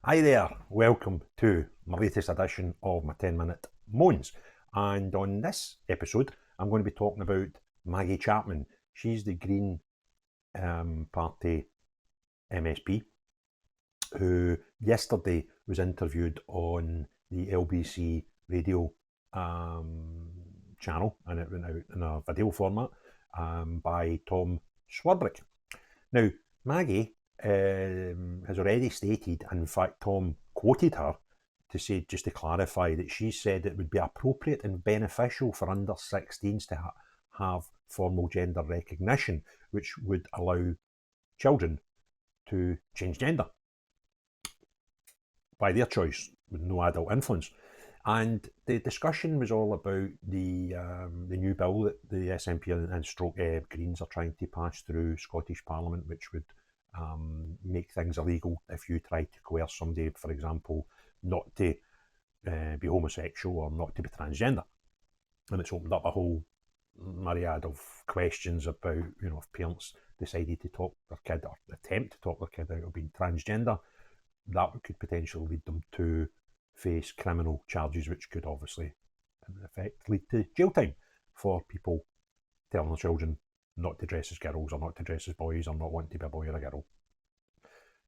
Hi there, welcome to my latest edition of my 10-minute moans. And on this episode, I'm going to be talking about Maggie Chapman. She's the Green Party MSP who yesterday was interviewed on the LBC radio channel, and it went out in a video format by Tom Swarbrick. Now, Maggie has already stated, and in fact, Tom quoted her to say, just to clarify, that she said it would be appropriate and beneficial for under 16s to have formal gender recognition, which would allow children to change gender by their choice with no adult influence. And the discussion was all about the new bill that the SNP and Stroke Greens are trying to pass through Scottish Parliament, which would make things illegal if you try to coerce somebody, for example, not to be homosexual or not to be transgender. And it's opened up a whole myriad of questions about, if parents decided to talk their kid or attempt to talk their kid out of being transgender, that could potentially lead them to face criminal charges, which could obviously, in effect, lead to jail time for people telling their children not to dress as girls or not to dress as boys or not want to be a boy or a girl.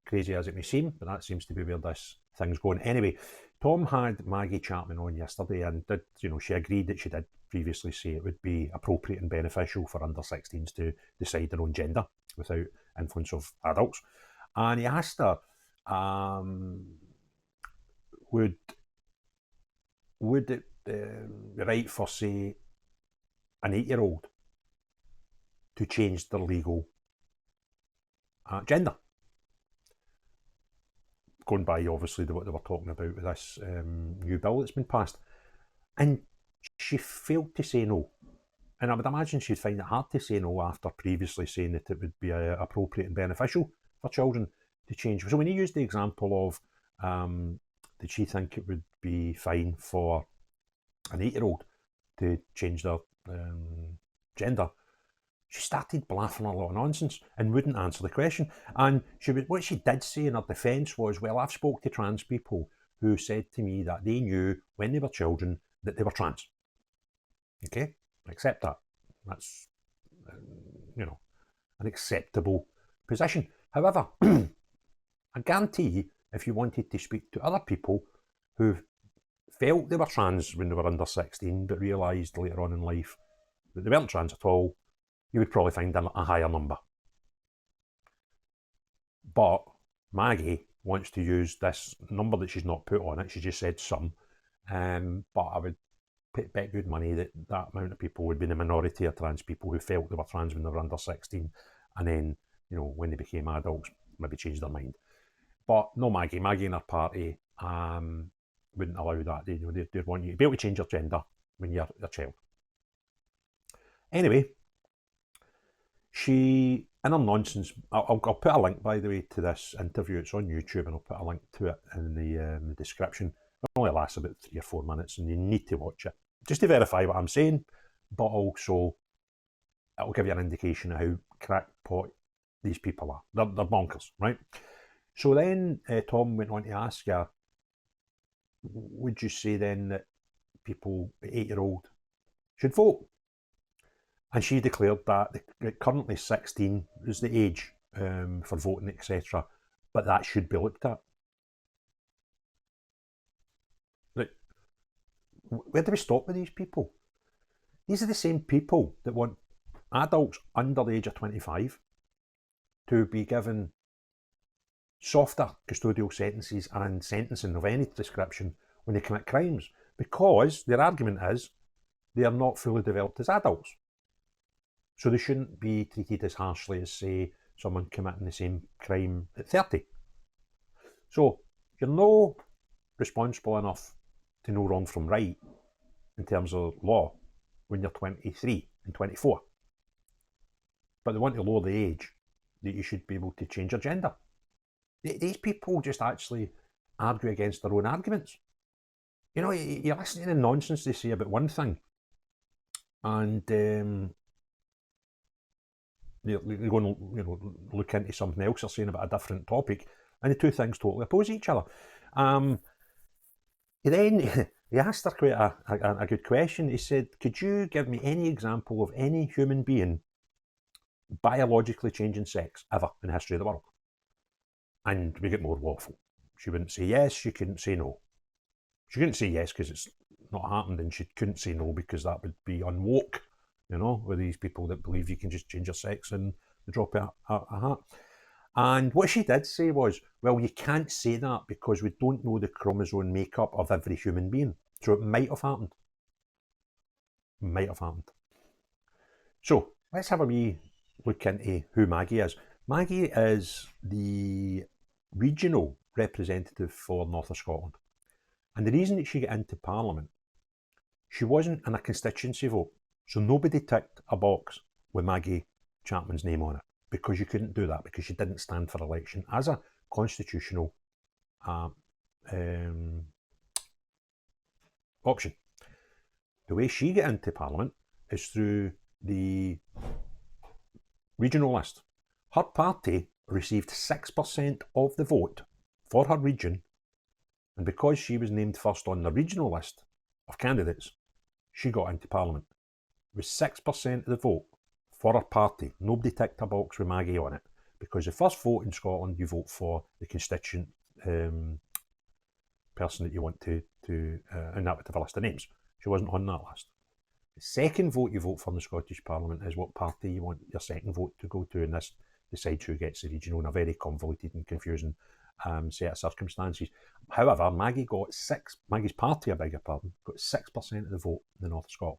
Crazy as it may seem, but that seems to be where this thing's going. Anyway, Tom had Maggie Chapman on yesterday and did, she agreed that she did previously say it would be appropriate and beneficial for under 16s to decide their own gender without influence of adults. And he asked her, would it be right for, say, an 8-year-old to change their legal gender? Going by, obviously, what they were talking about with this new bill that's been passed. And she failed to say no. And I would imagine she'd find it hard to say no after previously saying that it would be appropriate and beneficial for children to change. So when he used the example of did she think it would be fine for an 8-year-old to change their gender, she started blathering a lot of nonsense and wouldn't answer the question. And what she did say in her defence was, well, I've spoke to trans people who said to me that they knew when they were children that they were trans. Okay, accept that. That's, an acceptable position. However, I guarantee if you wanted to speak to other people who felt they were trans when they were under 16 but realised later on in life that they weren't trans at all, you would probably find a higher number. But Maggie wants to use this number that she's not put on it. She just said some. But I would bet good money that amount of people would be the minority of trans people who felt they were trans when they were under 16 and then, when they became adults, maybe changed their mind. But no, Maggie and her party wouldn't allow that. They'd want you to be able to change your gender when you're a child. Anyway, she, in her nonsense, I'll put a link, by the way, to this interview. It's on YouTube, and I'll put a link to it in the description. It only lasts about 3 or 4 minutes, and you need to watch it just to verify what I'm saying, but also it'll give you an indication of how crackpot these people are. They're bonkers, right? So then Tom went on to ask her, would you say then that people, 8-year-old, should vote? And she declared that currently 16 is the age for voting, etc., but that should be looked at. Like, where do we stop with these people? These are the same people that want adults under the age of 25 to be given softer custodial sentences and sentencing of any description when they commit crimes, because their argument is they are not fully developed as adults. So they shouldn't be treated as harshly as, say, someone committing the same crime at 30. So you're no responsible enough to know wrong from right in terms of law when you're 23 and 24. But they want to lower the age that you should be able to change your gender. These people just actually argue against their own arguments. You're listening to the nonsense they say about one thing, and they're going to look into something else they're saying about a different topic, And the two things totally oppose each other. Then he asked her quite a good question. He said, could you give me any example of any human being biologically changing sex ever in the history of the world? And we get more waffle. She wouldn't say yes, she couldn't say no. She couldn't say yes because it's not happened, and she couldn't say no because that would be unwoke, with these people that believe you can just change your sex in the drop of a hat. And what she did say was, well, you can't say that because we don't know the chromosome makeup of every human being. So it might have happened. Might have happened. So let's have a wee look into who Maggie is. Maggie is the regional representative for North of Scotland. And the reason that she got into Parliament, she wasn't in a constituency vote. So nobody ticked a box with Maggie Chapman's name on it, because you couldn't do that, because she didn't stand for election as a constitutional option. The way she got into Parliament is through the regional list. Her party received 6% of the vote for her region, and because she was named first on the regional list of candidates, she got into Parliament with 6% of the vote for her party. Nobody ticked a box with Maggie on it, because the first vote in Scotland, you vote for the constituent person that you want to and that would have a list of names. She wasn't on that list. The second vote you vote for in the Scottish Parliament is what party you want your second vote to go to, and this decides who gets the regional in a very convoluted and confusing set of circumstances. However, Maggie's party, I beg your pardon, got 6% of the vote in the North of Scotland.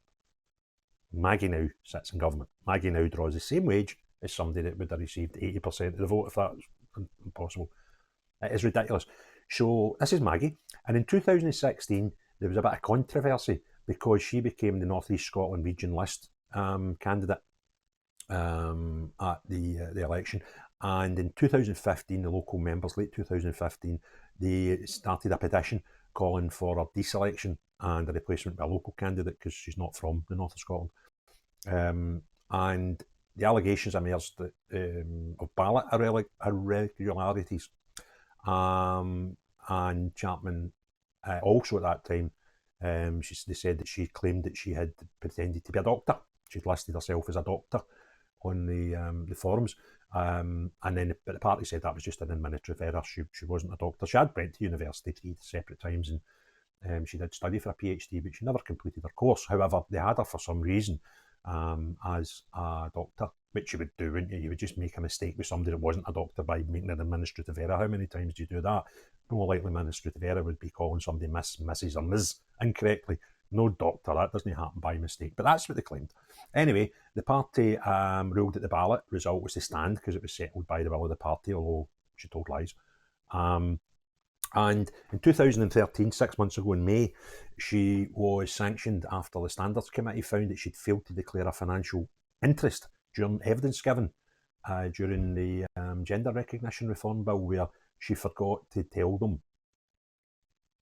Maggie now sits in government. Maggie now draws the same wage as somebody that would have received 80% of the vote, if that's impossible. It is ridiculous. So this is Maggie. And in 2016, there was a bit of controversy because she became the North East Scotland Region List candidate at the election. And in 2015, the local members, late 2015, they started a petition calling for a deselection and a replacement by a local candidate, because she's not from the North of Scotland. And the allegations emerged of ballot irregularities. And Chapman also at that time, they said that she claimed that she had pretended to be a doctor. She'd listed herself as a doctor on the forums. And then the party said that was just an administrative error. She wasn't a doctor. She had went to university 3 separate times, and she did study for a PhD, but she never completed her course. However, they had her for some reason as a doctor, which you would do, wouldn't you? You would just make a mistake with somebody that wasn't a doctor by making an administrative error. How many times do you do that? The more likely administrative error would be calling somebody Miss, Mrs. or Ms. incorrectly. No doctor, that doesn't happen by mistake, but that's what they claimed. Anyway, the party ruled that the ballot result was to stand because it was settled by the will of the party, although she told lies. And in 2013, 6 months ago in May, she was sanctioned after the Standards Committee found that she'd failed to declare a financial interest during evidence given during the Gender Recognition Reform Bill, where she forgot to tell them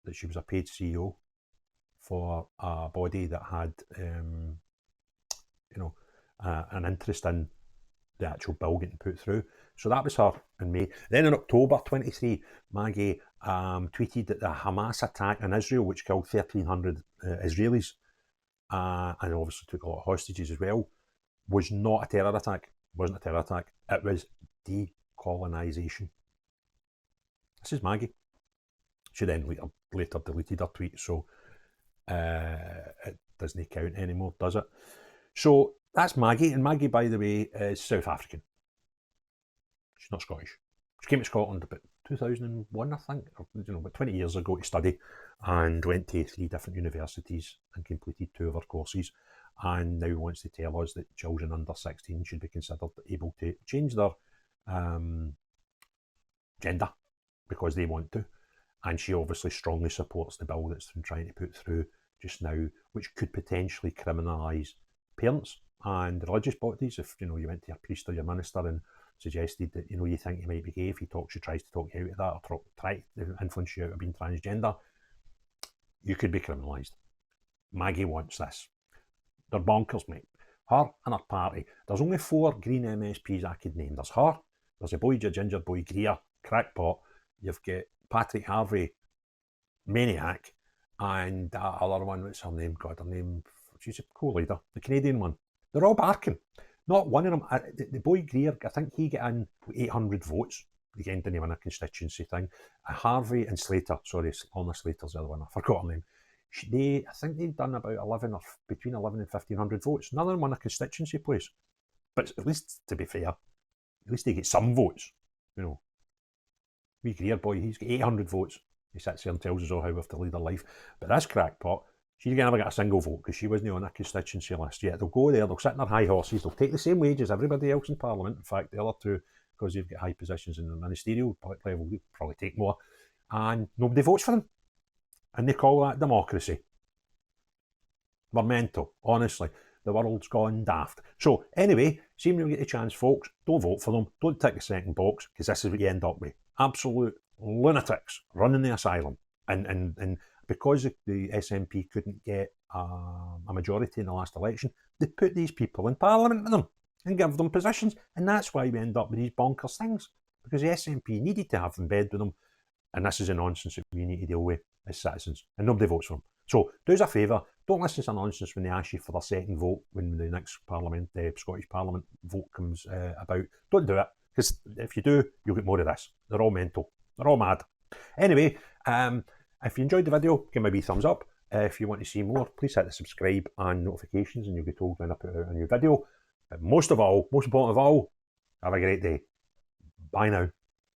that she was a paid CEO for a body that had, an interest in the actual bill getting put through. So that was her in May. Then in October 23, Maggie tweeted that the Hamas attack in Israel, which killed 1,300 Israelis, and obviously took a lot of hostages as well, was not a terror attack. It wasn't a terror attack. It was decolonisation. This is Maggie. She then later deleted her tweet, so it doesn't count anymore, does it? So that's Maggie, and Maggie, by the way, is South African. She's not Scottish. She came to Scotland about 2001, I think, about 20 years ago to study, and went to 3 different universities and completed 2 of her courses, and now wants to tell us that children under 16 should be considered able to change their gender because they want to. And she obviously strongly supports the bill that's been trying to put through just now, which could potentially criminalise parents and religious bodies. If you went to your priest or your minister and suggested that you think you might be gay, if he tries to talk you out of that, or try to influence you out of being transgender, you could be criminalised. Maggie wants this. They're bonkers, mate. Her and her party. There's only 4 Green MSPs I could name. There's her, there's a boy, Ginger Boy Greer, crackpot, you've got Patrick Harvey, maniac, and that other one, what's her name? God, her name, she's a co-leader, the Canadian one. They're all barking. Not one of them, the boy Greer, I think he got in 800 votes. Again, didn't win a constituency thing. Harvey and Slater, sorry, Lorna Slater's the other one, I forgot her name. I think they've done about 11 or between 11 and 1500 votes. None of them won a constituency place. But at least, to be fair, at least they get some votes. You know, wee Greer boy, he's got 800 votes. He sits there and tells us all how we have to lead our life. But this crackpot, she never got a single vote because she wasn't on a constituency list yet. They'll go there, they'll sit in their high horses, they'll take the same wage as everybody else in Parliament. In fact, the other two, because they've got high positions in the ministerial level, they probably take more. And nobody votes for them. And they call that democracy. We're mental, honestly. The world's gone daft. So, anyway, see when you get the chance, folks, don't vote for them. Don't tick the second box, because this is what you end up with. Absolute lunatics running the asylum. And because the SNP couldn't get a majority in the last election, they put these people in Parliament with them and give them positions. And that's why we end up with these bonkers things. Because the SNP needed to have them in bed with them. And this is the nonsense that we need to deal with as citizens. And nobody votes for them. So do us a favour, don't listen to nonsense when they ask you for their second vote when the next Scottish Parliament vote comes about. Don't do it, because if you do, you'll get more of this. They're all mental. They're all mad. Anyway, if you enjoyed the video, give me a wee thumbs up. If you want to see more, please hit the subscribe and notifications and you'll be told when I put out a new video. But most important of all, have a great day. Bye now.